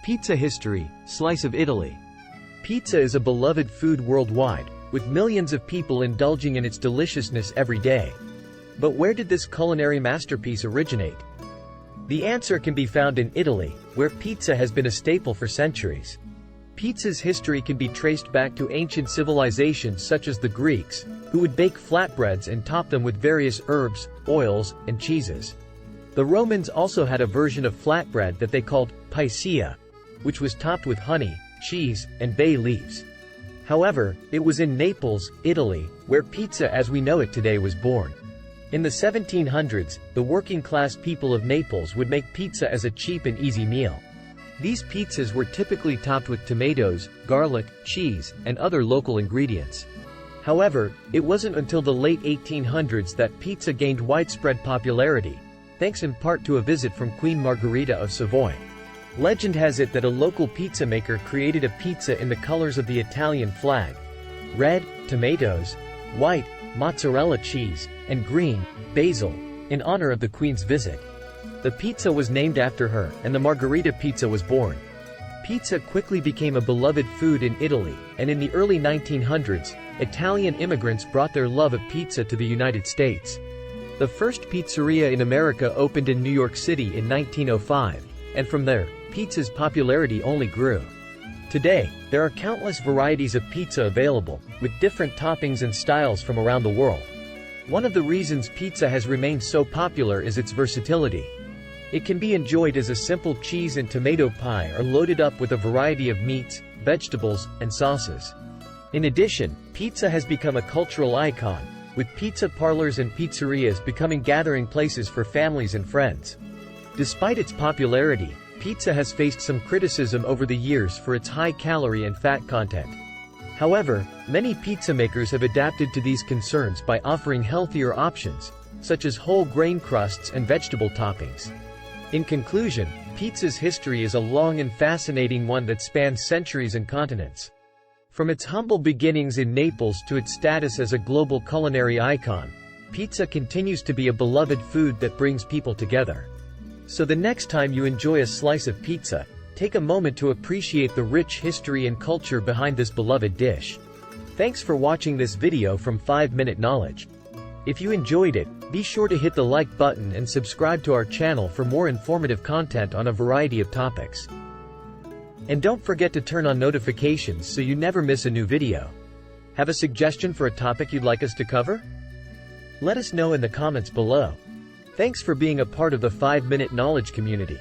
Pizza history, slice of Italy. Pizza is a beloved food worldwide, with millions of people indulging in its deliciousness every day. But where did this culinary masterpiece originate? The answer can be found in Italy, where pizza has been a staple for centuries. Pizza's history can be traced back to ancient civilizations such as the Greeks, who would bake flatbreads and top them with various herbs, oils, and cheeses. The Romans also had a version of flatbread that they called paella, which was topped with honey, cheese, and bay leaves. However, it was in Naples, Italy, where pizza as we know it today was born. In the 1700s, the working-class people of Naples would make pizza as a cheap and easy meal. These pizzas were typically topped with tomatoes, garlic, cheese, and other local ingredients. However, it wasn't until the late 1800s that pizza gained widespread popularity, thanks in part to a visit from Queen Margherita of Savoy. Legend has it that a local pizza maker created a pizza in the colors of the Italian flag: red, tomatoes; white, mozzarella cheese; and green, basil, in honor of the Queen's visit. The pizza was named after her, and the Margherita pizza was born. Pizza quickly became a beloved food in Italy, and in the early 1900s, Italian immigrants brought their love of pizza to the United States. The first pizzeria in America opened in New York City in 1905, and from there, pizza's popularity only grew. Today, there are countless varieties of pizza available, with different toppings and styles from around the world. One of the reasons pizza has remained so popular is its versatility. It can be enjoyed as a simple cheese and tomato pie or loaded up with a variety of meats, vegetables, and sauces. In addition, pizza has become a cultural icon, with pizza parlors and pizzerias becoming gathering places for families and friends. Despite its popularity, pizza has faced some criticism over the years for its high calorie and fat content. However, many pizza makers have adapted to these concerns by offering healthier options, such as whole grain crusts and vegetable toppings. In conclusion, pizza's history is a long and fascinating one that spans centuries and continents. From its humble beginnings in Naples to its status as a global culinary icon, pizza continues to be a beloved food that brings people together. So the next time you enjoy a slice of pizza, take a moment to appreciate the rich history and culture behind this beloved dish. Thanks for watching this video from 5-Minute Knowledge. If you enjoyed it, be sure to hit the like button and subscribe to our channel for more informative content on a variety of topics. And don't forget to turn on notifications so you never miss a new video. Have a suggestion for a topic you'd like us to cover? Let us know in the comments below. Thanks for being a part of the 5-Minute Knowledge community.